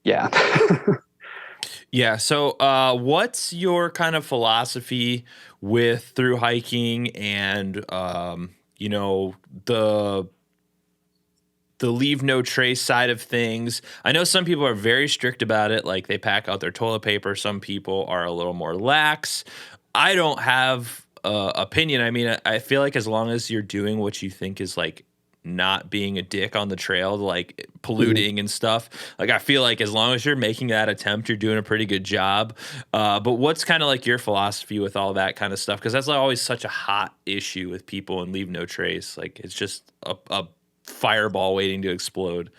yeah. Yeah. So what's your kind of philosophy with thru hiking and, the leave no trace side of things? I know some people are very strict about it. Like, they pack out their toilet paper. Some people are a little more lax. I don't have opinion. I mean, I feel like as long as you're doing what you think is like not being a dick on the trail, like polluting and stuff. Like, I feel like as long as you're making that attempt, you're doing a pretty good job. But what's kind of like your philosophy with all that kind of stuff? Because that's always such a hot issue with people and leave no trace. Like, it's just a fireball waiting to explode.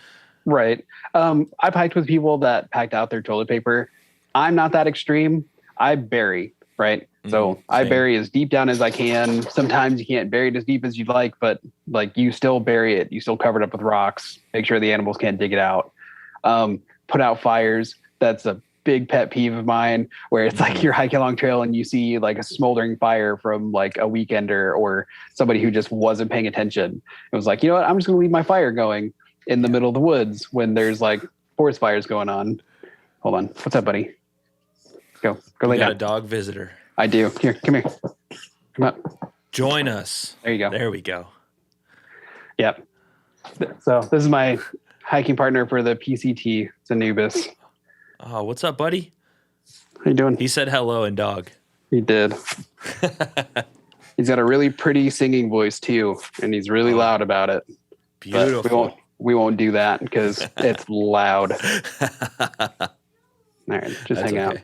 Right. I've hiked with people that packed out their toilet paper. I'm not that extreme. I bury, right? So I bury as deep down as I can. Sometimes you can't bury it as deep as you'd like, but like you still bury it. You still cover it up with rocks. Make sure the animals can't dig it out. Put out fires. That's a big pet peeve of mine, where it's like you're hiking along trail and you see like a smoldering fire from like a weekender or somebody who just wasn't paying attention. It was like, you know what? I'm just going to leave my fire going in the middle of the woods when there's like forest fires going on. Hold on. What's up, buddy? Go lay down. Got a dog visitor. I do. Here, come here. Come up. Join us. There you go. There we go. Yep. So this is my hiking partner for the PCT. It's Anubis. Oh, what's up, buddy? How you doing? He said hello and dog. He did. He's got a really pretty singing voice too, and he's really loud about it. Beautiful. But we won't do that because it's loud. All right, just hang out.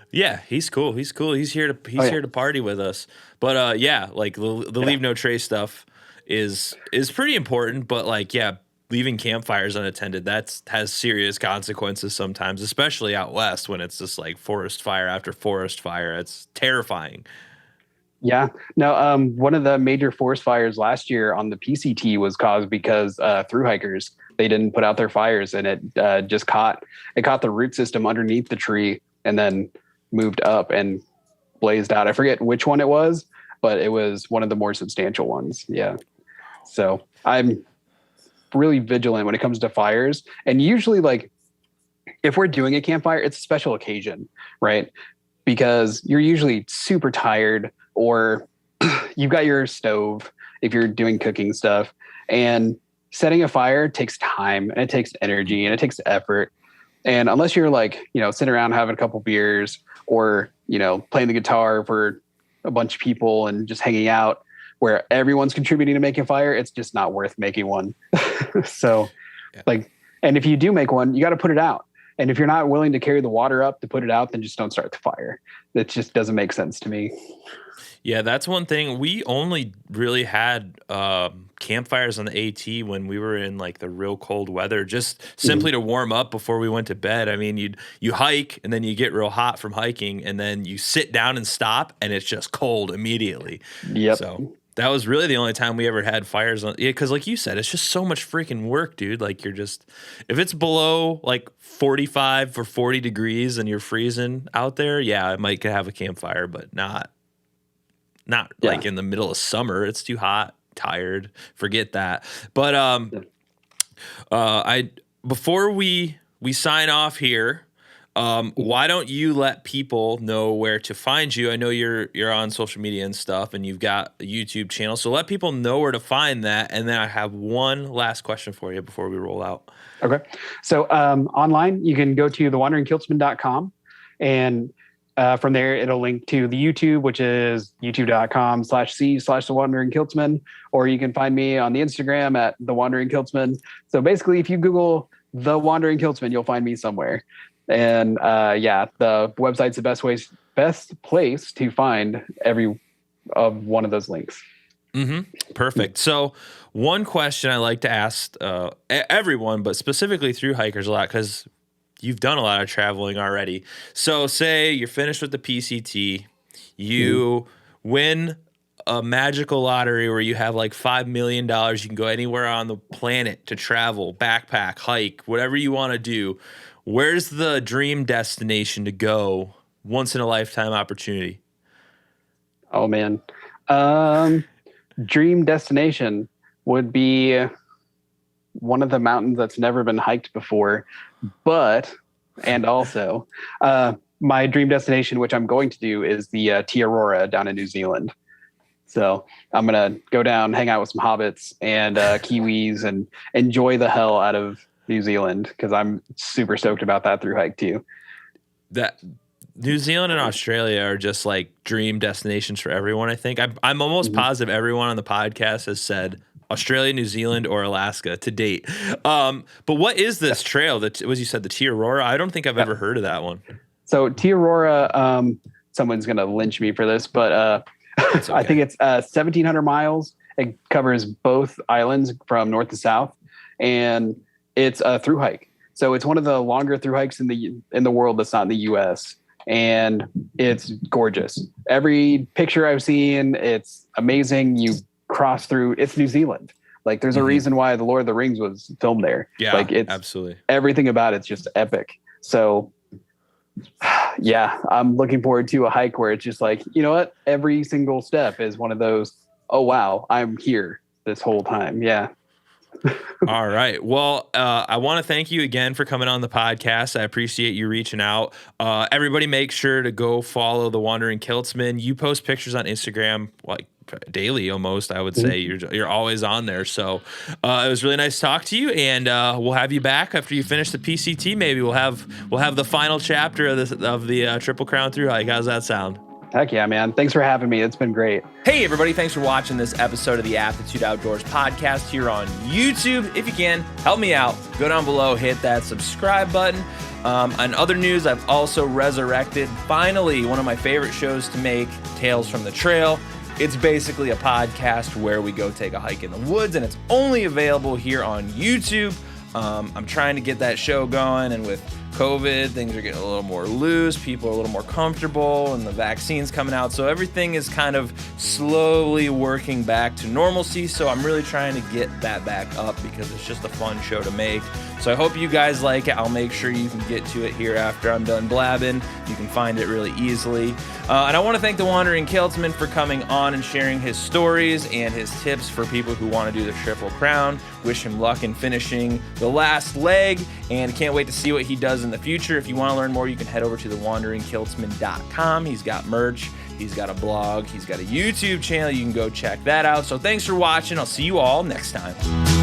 Yeah, he's cool. He's here to party with us. But yeah, like the leave no trace stuff is pretty important. But like, yeah, leaving campfires unattended, has serious consequences sometimes, especially out west when it's just like forest fire after forest fire. It's terrifying. Yeah. No, one of the major forest fires last year on the PCT was caused because thru hikers, they didn't put out their fires, and it just caught the root system underneath the tree and then moved up and blazed out. I forget which one it was, but it was one of the more substantial ones. Yeah. So I'm really vigilant when it comes to fires. And usually, like, if we're doing a campfire, it's a special occasion, right? Because you're usually super tired, or you've got your stove if you're doing cooking stuff. And setting a fire takes time and it takes energy and it takes effort. And unless you're like, sitting around having a couple beers or, playing the guitar for a bunch of people and just hanging out where everyone's contributing to making a fire, it's just not worth making one. So and if you do make one, you got to put it out. And if you're not willing to carry the water up to put it out, then just don't start the fire. That just doesn't make sense to me. Yeah, that's one thing. We only really had campfires on the AT when we were in like the real cold weather, just simply to warm up before we went to bed. I mean, you hike and then you get real hot from hiking and then you sit down and stop and it's just cold immediately. Yep. So that was really the only time we ever had fires on. Yeah, because like you said, it's just so much freaking work, dude. Like if it's below like 45 or 40 degrees and you're freezing out there, yeah, I might have a campfire, but not like in the middle of summer. It's too hot, tired, forget that. But before we sign off here, why don't you let people know where to find you? I know you're on social media and stuff and you've got a YouTube channel, so let people know where to find that. And then I have one last question for you before we roll out. Okay. So online, you can go to thewanderingkiltsman.com and from there, it'll link to the YouTube, which is youtube.com/c/thewandering-kiltsman, or you can find me on the Instagram at thewandering-kiltsman. So basically, if you Google The Wandering Kiltsman, you'll find me somewhere. And the website's the best place to find every one of those links. Mm-hmm. Perfect. So one question I like to ask everyone, but specifically through hikers a lot, because you've done a lot of traveling already. So say you're finished with the PCT, you win a magical lottery where you have like $5 million. You can go anywhere on the planet to travel, backpack, hike, whatever you want to do. Where's the dream destination to go? Once in a lifetime opportunity. Oh man. Dream destination would be one of the mountains that's never been hiked before, and also my dream destination, which I'm going to do, is the T Aurora down in New Zealand. So I'm going to go down, hang out with some hobbits and Kiwis and enjoy the hell out of New Zealand, because I'm super stoked about that through hike too. That New Zealand and Australia are just like dream destinations for everyone. I think I'm almost positive everyone on the podcast has said Australia, New Zealand, or Alaska to date. But what is this trail that was, you said the T Aurora? I don't think I've ever heard of that one. So T Aurora, someone's going to lynch me for this, but okay. I think it's 1,700 miles. It covers both islands from north to south, and it's a thru hike. So it's one of the longer thru hikes in the world that's not in the U.S., and it's gorgeous. Every picture I've seen, it's amazing. You cross through, it's New Zealand. Like there's a reason why the Lord of the Rings was filmed there. Yeah, like it's absolutely everything about it's just epic. So yeah, I'm looking forward to a hike where it's just like, you know what? Every single step is one of those, oh wow, I'm here this whole time. Yeah. All right. Well, I want to thank you again for coming on the podcast. I appreciate you reaching out. Everybody make sure to go follow the Wandering Kiltsman. You post pictures on Instagram like daily almost, I would say. You're always on there. So it was really nice to talk to you, and we'll have you back after you finish the PCT. Maybe we'll have the final chapter of the Triple Crown thru hike. How's that sound? Heck yeah, man. Thanks for having me. It's been great. Hey, everybody. Thanks for watching this episode of the Aptitude Outdoors podcast here on YouTube. If you can, help me out. Go down below, hit that subscribe button. On other news, I've also resurrected, finally, one of my favorite shows to make, Tales from the Trail. It's basically a podcast where we go take a hike in the woods, and it's only available here on YouTube. I'm trying to get that show going, and with COVID, things are getting a little more loose, people are a little more comfortable, and the vaccine's coming out, so everything is kind of slowly working back to normalcy. So I'm really trying to get that back up because it's just a fun show to make. So I hope you guys like it. I'll make sure you can get to it here after I'm done blabbing. You can find it really easily. And I want to thank the Wandering Kiltsman for coming on and sharing his stories and his tips for people who want to do the Triple Crown. Wish him luck in finishing the last leg, and can't wait to see what he does videos in the future. If you want to learn more, you can head over to thewanderingkiltsman.com. He's got merch. He's got a blog. He's got a YouTube channel. You can go check that out. So thanks for watching. I'll see you all next time.